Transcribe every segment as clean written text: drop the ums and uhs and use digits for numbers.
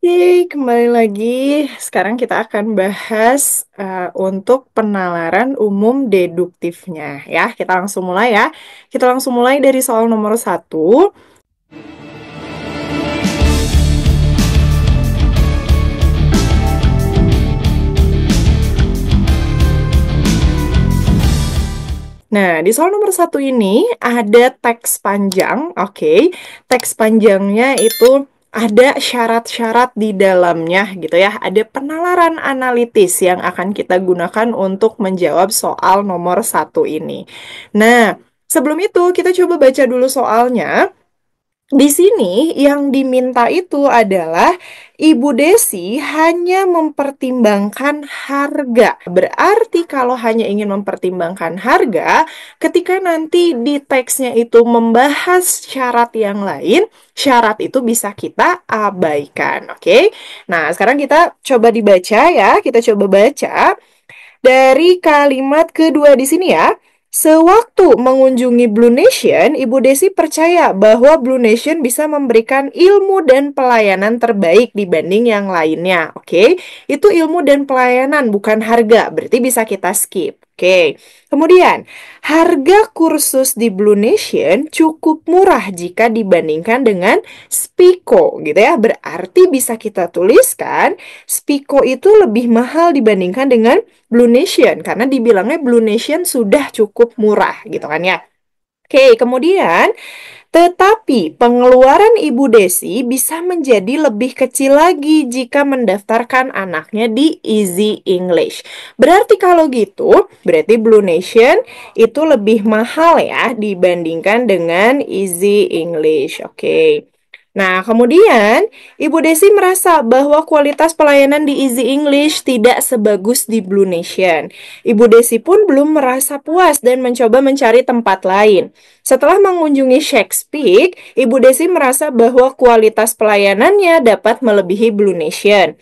Oke, kembali lagi. Sekarang kita akan bahas untuk penalaran umum deduktifnya ya. Kita langsung mulai ya. Kita langsung mulai dari soal nomor satu. Nah, di soal nomor satu ini ada teks panjang, oke. Teks panjangnya itu ada syarat-syarat di dalamnya gitu ya. Ada penalaran analitis yang akan kita gunakan untuk menjawab soal nomor satu ini. Nah, sebelum itu kita coba baca dulu soalnya. Di sini yang diminta itu adalah Ibu Desi hanya mempertimbangkan harga. Berarti kalau hanya ingin mempertimbangkan harga, ketika nanti di teksnya itu membahas syarat yang lain, syarat itu bisa kita abaikan. Oke? Nah, sekarang kita coba dibaca ya. Kita coba baca. Dari kalimat kedua di sini ya, sewaktu mengunjungi Blue Nation, Ibu Desi percaya bahwa Blue Nation bisa memberikan ilmu dan pelayanan terbaik dibanding yang lainnya. Oke, itu ilmu dan pelayanan, bukan harga. Berarti bisa kita skip. Oke, kemudian harga kursus di Blue Nation cukup murah jika dibandingkan dengan Spiko, gitu ya. Berarti bisa kita tuliskan Spiko itu lebih mahal dibandingkan dengan Blue Nation karena dibilangnya Blue Nation sudah cukup murah gitu kan ya. Oke, kemudian tetapi pengeluaran Ibu Desi bisa menjadi lebih kecil lagi jika mendaftarkan anaknya di Easy English. Berarti kalau gitu, berarti Blue Nation itu lebih mahal ya dibandingkan dengan Easy English. Oke. Nah, kemudian Ibu Desi merasa bahwa kualitas pelayanan di Easy English tidak sebagus di Blue Nation. Ibu Desi pun belum merasa puas dan mencoba mencari tempat lain. Setelah mengunjungi Shakespeare, Ibu Desi merasa bahwa kualitas pelayanannya dapat melebihi Blue Nation.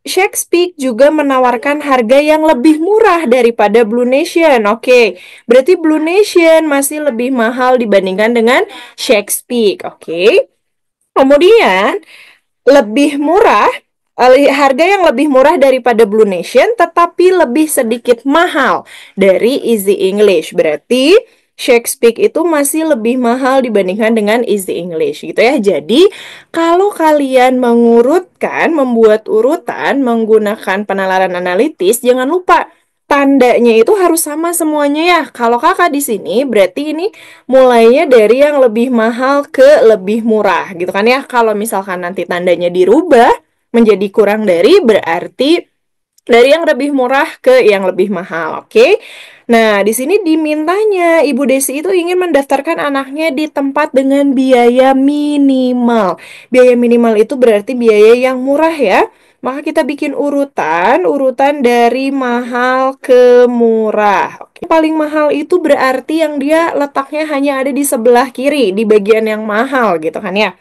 Shakespeare juga menawarkan harga yang lebih murah daripada Blue Nation. Oke, berarti Blue Nation masih lebih mahal dibandingkan dengan Shakespeare. Oke. Kemudian, lebih murah, harga yang lebih murah daripada Blue Nation, tetapi lebih sedikit mahal dari Easy English. Berarti, Shakespeare itu masih lebih mahal dibandingkan dengan Easy English gitu ya. Jadi, kalau kalian mengurutkan, membuat urutan menggunakan penalaran analitis, jangan lupa tandanya itu harus sama semuanya ya. Kalau kakak di sini berarti ini mulainya dari yang lebih mahal ke lebih murah gitu kan ya. Kalau misalkan nanti tandanya dirubah menjadi kurang dari berarti dari yang lebih murah ke yang lebih mahal, oke? Nah, di sini dimintanya Ibu Desi itu ingin mendaftarkan anaknya di tempat dengan biaya minimal. Biaya minimal itu berarti biaya yang murah ya. Maka kita bikin urutan dari mahal ke murah. Oke. Paling mahal itu berarti yang dia letaknya hanya ada di sebelah kiri, di bagian yang mahal gitu kan ya.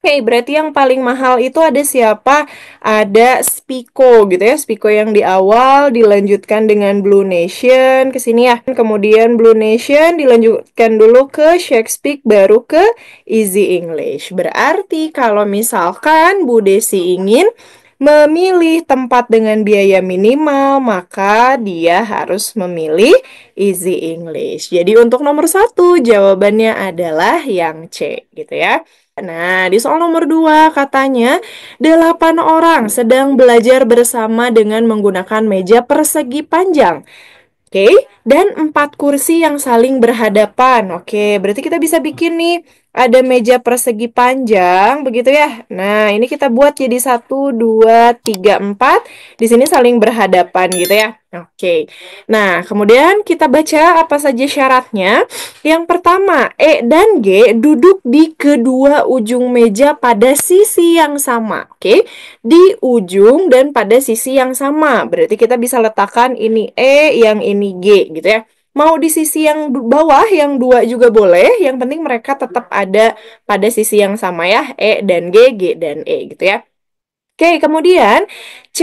Oke, berarti yang paling mahal itu ada siapa? Ada Spiko gitu ya. Spiko yang di awal dilanjutkan dengan Blue Nation ke sini ya. Kemudian Blue Nation dilanjutkan dulu ke Shakespeare baru ke Easy English. Berarti kalau misalkan Bu Desi ingin memilih tempat dengan biaya minimal, maka dia harus memilih Easy English. Jadi untuk nomor satu jawabannya adalah yang C gitu ya. Nah, di soal nomor 2 katanya 8 orang sedang belajar bersama dengan menggunakan meja persegi panjang. Oke, dan 4 kursi yang saling berhadapan. Oke, berarti kita bisa bikin nih, ada meja persegi panjang, begitu ya. Nah, ini kita buat jadi 1, 2, 3, 4. Di sini saling berhadapan gitu ya. Oke, nah kemudian kita baca apa saja syaratnya. Yang pertama, E dan G duduk di kedua ujung meja pada sisi yang sama. Oke, di ujung dan pada sisi yang sama. Berarti kita bisa letakkan ini E, yang ini G gitu ya. Mau di sisi yang bawah, yang dua juga boleh. Yang penting mereka tetap ada pada sisi yang sama ya. E dan G, G dan E gitu ya. Oke, kemudian C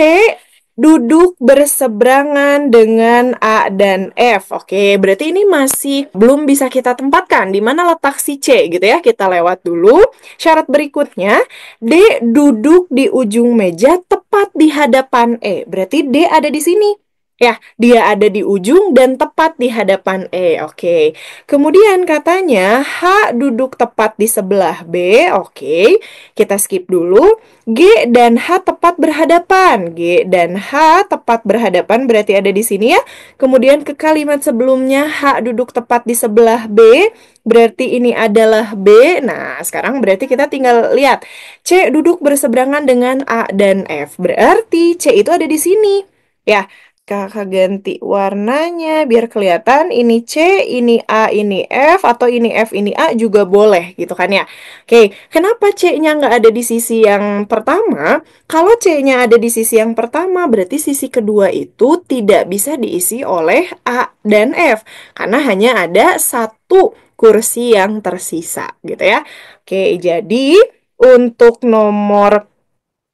duduk berseberangan dengan A dan F. Oke, berarti ini masih belum bisa kita tempatkan. Di mana letak si C gitu ya. Kita lewat dulu. Syarat berikutnya, D duduk di ujung meja tepat di hadapan E. Berarti D ada di sini. Ya, dia ada di ujung dan tepat di hadapan E. Oke. Kemudian katanya H duduk tepat di sebelah B. Oke. Kita skip dulu. G dan H tepat berhadapan. G dan H tepat berhadapan berarti ada di sini ya. Kemudian ke kalimat sebelumnya H duduk tepat di sebelah B. Berarti ini adalah B. Nah, sekarang berarti kita tinggal lihat. C duduk berseberangan dengan A dan F. Berarti C itu ada di sini. Ya, Kakak ganti warnanya biar kelihatan ini C, ini A, ini F, atau ini F, ini A juga boleh gitu kan ya. Oke, kenapa C-nya nggak ada di sisi yang pertama? Kalau C-nya ada di sisi yang pertama, berarti sisi kedua itu tidak bisa diisi oleh A dan F. Karena hanya ada satu kursi yang tersisa gitu ya. Oke, jadi untuk nomor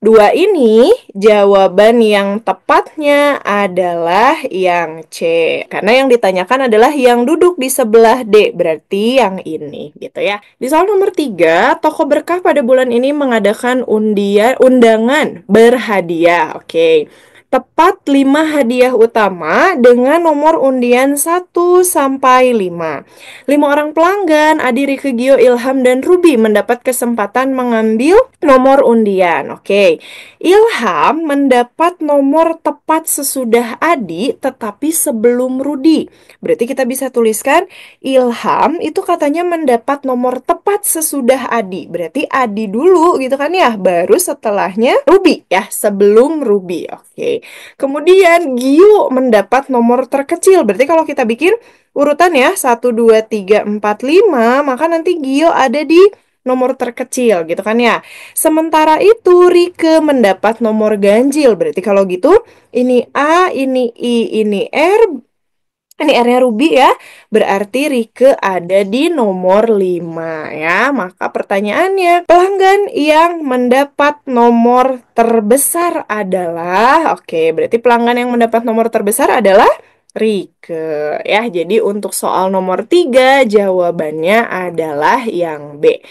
2 ini, jawaban yang tepatnya adalah yang C. Karena yang ditanyakan adalah yang duduk di sebelah D, berarti yang ini, gitu ya. Di soal nomor 3, toko berkah pada bulan ini mengadakan undangan berhadiah. Oke. Tepat 5 hadiah utama dengan nomor undian 1 sampai 5. 5 orang pelanggan, Adi, Rike, Gio, Ilham, dan Ruby mendapat kesempatan mengambil nomor undian. Oke, Ilham mendapat nomor tepat sesudah Adi, tetapi sebelum Rudi. Berarti kita bisa tuliskan Ilham itu katanya mendapat nomor tepat sesudah Adi. Berarti Adi dulu gitu kan ya, baru setelahnya Ruby ya, sebelum Ruby. Oke. Kemudian Gio mendapat nomor terkecil. Berarti kalau kita bikin urutan ya 1, 2, 3, 4, 5, maka nanti Gio ada di nomor terkecil gitu kan ya. Sementara itu Rike mendapat nomor ganjil. Berarti kalau gitu ini A, ini I, ini R. Ini R-nya Ruby ya. Berarti Rike ada di nomor 5 ya. Maka pertanyaannya, pelanggan yang mendapat nomor terbesar adalah, oke, berarti pelanggan yang mendapat nomor terbesar adalah Rike ya. Jadi untuk soal nomor 3 jawabannya adalah yang B.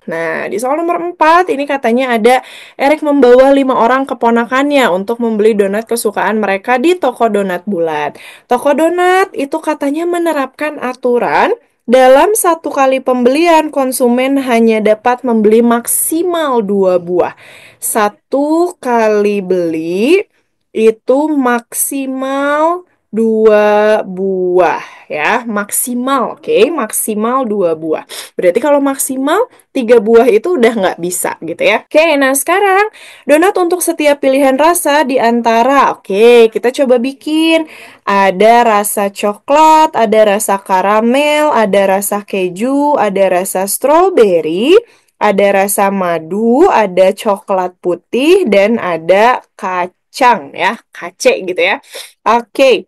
Nah, di soal nomor 4, ini katanya ada Erik membawa 5 orang keponakannya untuk membeli donat kesukaan mereka di toko donat bulat. Toko donat itu katanya menerapkan aturan dalam 1 kali pembelian, konsumen hanya dapat membeli maksimal 2 buah. 1 kali beli itu maksimal 2 buah ya, maksimal, oke, maksimal 2 buah. Berarti kalau maksimal 3 buah itu udah nggak bisa gitu ya. Oke, nah sekarang donat untuk setiap pilihan rasa di antara, oke, kita coba bikin. Ada rasa coklat, ada rasa karamel, ada rasa keju, ada rasa stroberi, ada rasa madu, ada coklat putih, dan ada kacang ya, kace gitu ya. Oke.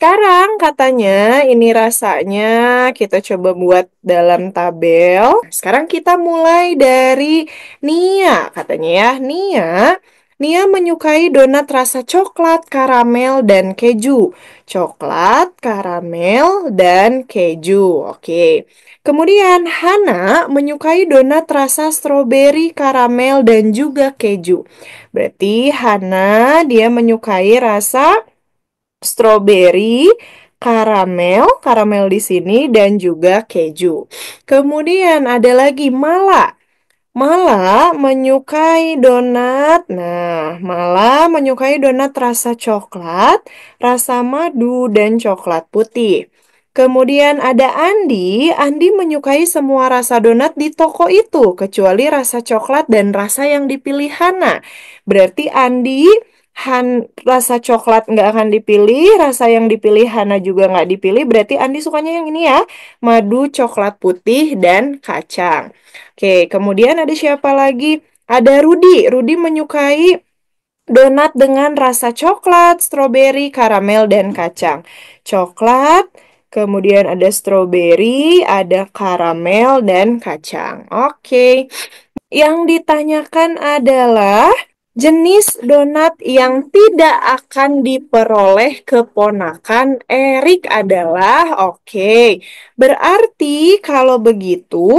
Sekarang katanya ini rasanya kita coba buat dalam tabel. Sekarang kita mulai dari Nia. Katanya ya, Nia menyukai donat rasa coklat, karamel, dan keju. Coklat, karamel, dan keju. Oke. Kemudian Hana menyukai donat rasa stroberi, karamel, dan juga keju. Berarti Hana dia menyukai rasa stroberi, karamel di sini, dan juga keju. Kemudian ada lagi Mala. Mala menyukai donat. Nah, Mala menyukai donat rasa coklat, rasa madu, dan coklat putih. Kemudian ada Andi. Andi menyukai semua rasa donat di toko itu, kecuali rasa coklat dan rasa yang dipilih Hana. Berarti Andi rasa coklat nggak akan dipilih, rasa yang dipilih Hana juga nggak dipilih. Berarti Andi sukanya yang ini ya, madu, coklat putih, dan kacang. Oke, kemudian ada siapa lagi? Ada Rudi. Rudi menyukai donat dengan rasa coklat, stroberi, karamel, dan kacang. Coklat, kemudian ada stroberi, ada karamel, dan kacang. Oke. Yang ditanyakan adalah jenis donat yang tidak akan diperoleh keponakan Erik adalah, oke. Berarti kalau begitu,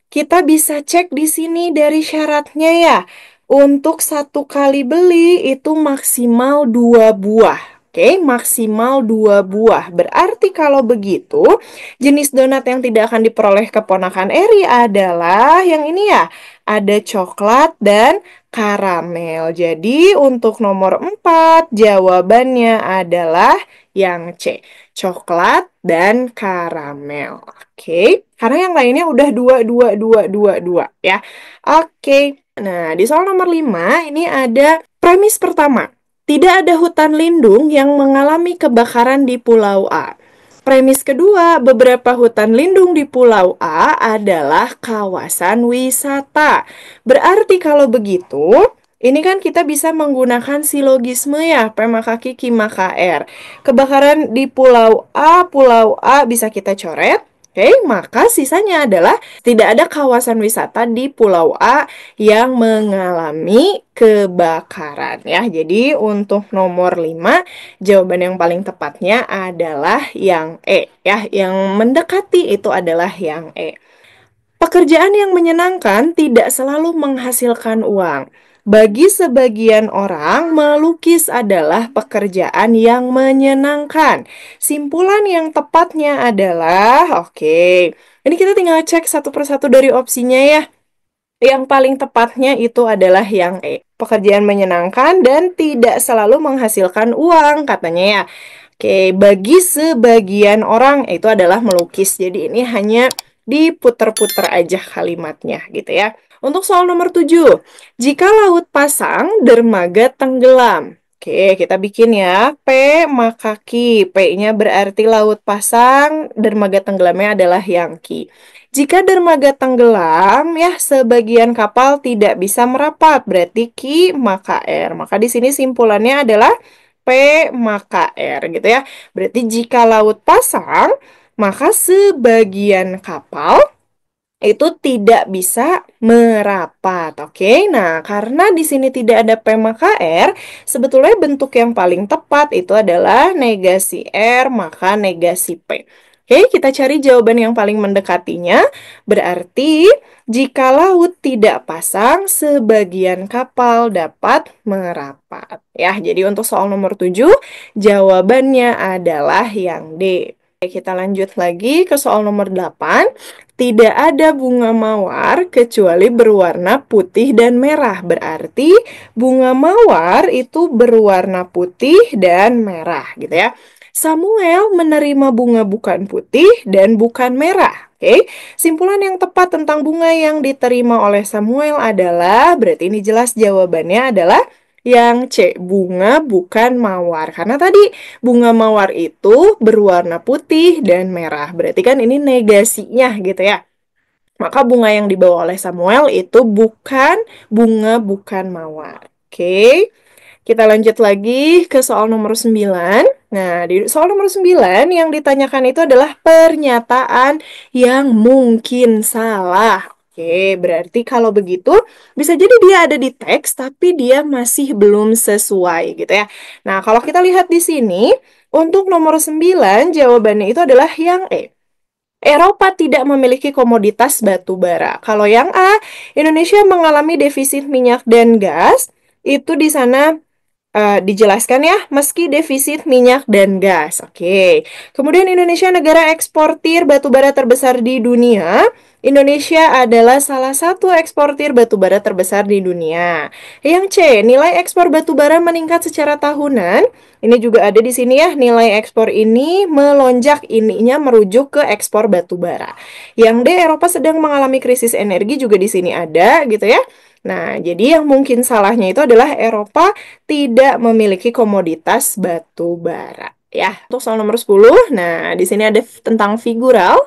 kita bisa cek di sini dari syaratnya ya. Untuk satu kali beli itu maksimal 2 buah. Oke, maksimal 2 buah. Berarti kalau begitu, jenis donat yang tidak akan diperoleh keponakan Eri adalah yang ini ya. Ada coklat dan karamel. Jadi untuk nomor 4 jawabannya adalah yang C. Coklat dan karamel. Oke, karena yang lainnya udah 2, 2, 2, 2, 2 ya. Oke, nah di soal nomor 5 ini ada premis pertama. Tidak ada hutan lindung yang mengalami kebakaran di Pulau A. Premis kedua, beberapa hutan lindung di Pulau A adalah kawasan wisata. Berarti kalau begitu, ini kan kita bisa menggunakan silogisme ya, P maka Q, Q maka R. Kebakaran di Pulau A bisa kita coret. Oke, maka sisanya adalah tidak ada kawasan wisata di Pulau A yang mengalami kebakaran ya. Jadi untuk nomor 5 jawaban yang paling tepatnya adalah yang E ya. Yang mendekati itu adalah yang E. Pekerjaan yang menyenangkan tidak selalu menghasilkan uang. Bagi sebagian orang, melukis adalah pekerjaan yang menyenangkan. Simpulan yang tepatnya adalah, oke, ini kita tinggal cek satu persatu dari opsinya ya. Yang paling tepatnya itu adalah yang E. Pekerjaan menyenangkan dan tidak selalu menghasilkan uang, katanya ya. Oke, bagi sebagian orang itu adalah melukis. Jadi ini hanya diputer-puter aja kalimatnya gitu ya. Untuk soal nomor 7. Jika laut pasang, dermaga tenggelam. Oke, kita bikin ya. P maka Q. P-nya berarti laut pasang, dermaga tenggelamnya adalah yang Q. Jika dermaga tenggelam, ya sebagian kapal tidak bisa merapat, berarti Q maka R. Maka di sini simpulannya adalah P maka R gitu ya. Berarti jika laut pasang, maka sebagian kapal itu tidak bisa merapat. Oke, nah karena di sini tidak ada P maka R, sebetulnya bentuk yang paling tepat itu adalah negasi R maka negasi P. Oke, kita cari jawaban yang paling mendekatinya. Berarti jika laut tidak pasang, sebagian kapal dapat merapat. Ya, jadi untuk soal nomor 7, jawabannya adalah yang D. Kita lanjut lagi ke soal nomor 8. Tidak ada bunga mawar kecuali berwarna putih dan merah. Berarti bunga mawar itu berwarna putih dan merah gitu ya. Samuel menerima bunga bukan putih dan bukan merah. Oke, simpulan yang tepat tentang bunga yang diterima oleh Samuel adalah, berarti ini jelas jawabannya adalah yang C, bunga bukan mawar. Karena tadi bunga mawar itu berwarna putih dan merah. Berarti kan ini negasinya gitu ya. Maka bunga yang dibawa oleh Samuel itu bukan bunga bukan mawar. Oke. Kita lanjut lagi ke soal nomor 9. Nah, di soal nomor 9 yang ditanyakan itu adalah pernyataan yang mungkin salah. Oke, berarti kalau begitu bisa jadi dia ada di teks tapi dia masih belum sesuai gitu ya. Nah, kalau kita lihat di sini, untuk nomor 9 jawabannya itu adalah yang E. Eropa tidak memiliki komoditas batu bara. Kalau yang A, Indonesia mengalami defisit minyak dan gas. Itu di sana dijelaskan ya, meski defisit minyak dan gas. Oke. Kemudian Indonesia negara eksportir batu bara terbesar di dunia. Indonesia adalah salah satu eksportir batu bara terbesar di dunia. Yang C, nilai ekspor batu bara meningkat secara tahunan. Ini juga ada di sini ya, nilai ekspor ini melonjak, ininya merujuk ke ekspor batu bara. Yang D, Eropa sedang mengalami krisis energi juga di sini ada gitu ya. Nah, jadi yang mungkin salahnya itu adalah Eropa tidak memiliki komoditas batu bara. Ya, untuk soal nomor 10, nah di sini ada tentang figural.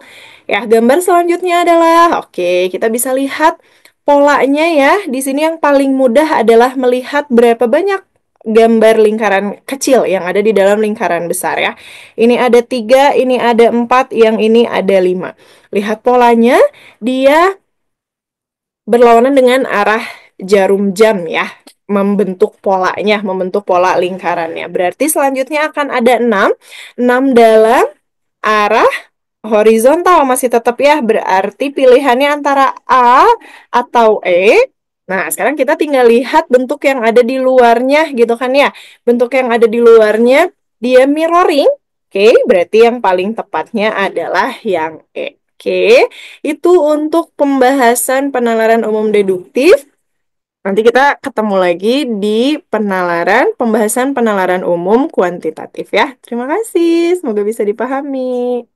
Ya, gambar selanjutnya adalah, oke, kita bisa lihat polanya ya. Di sini yang paling mudah adalah melihat berapa banyak gambar lingkaran kecil yang ada di dalam lingkaran besar ya. Ini ada 3, ini ada 4, yang ini ada 5. Lihat polanya, dia berlawanan dengan arah jarum jam ya. Membentuk polanya, membentuk pola lingkarannya. Berarti selanjutnya akan ada 6. 6 dalam arah horizontal masih tetap ya, berarti pilihannya antara A atau E. Nah, sekarang kita tinggal lihat bentuk yang ada di luarnya gitu kan ya. Bentuk yang ada di luarnya dia mirroring. Oke, berarti yang paling tepatnya adalah yang E. Oke, itu untuk pembahasan penalaran umum deduktif. Nanti kita ketemu lagi di pembahasan penalaran umum kuantitatif ya. Terima kasih, semoga bisa dipahami.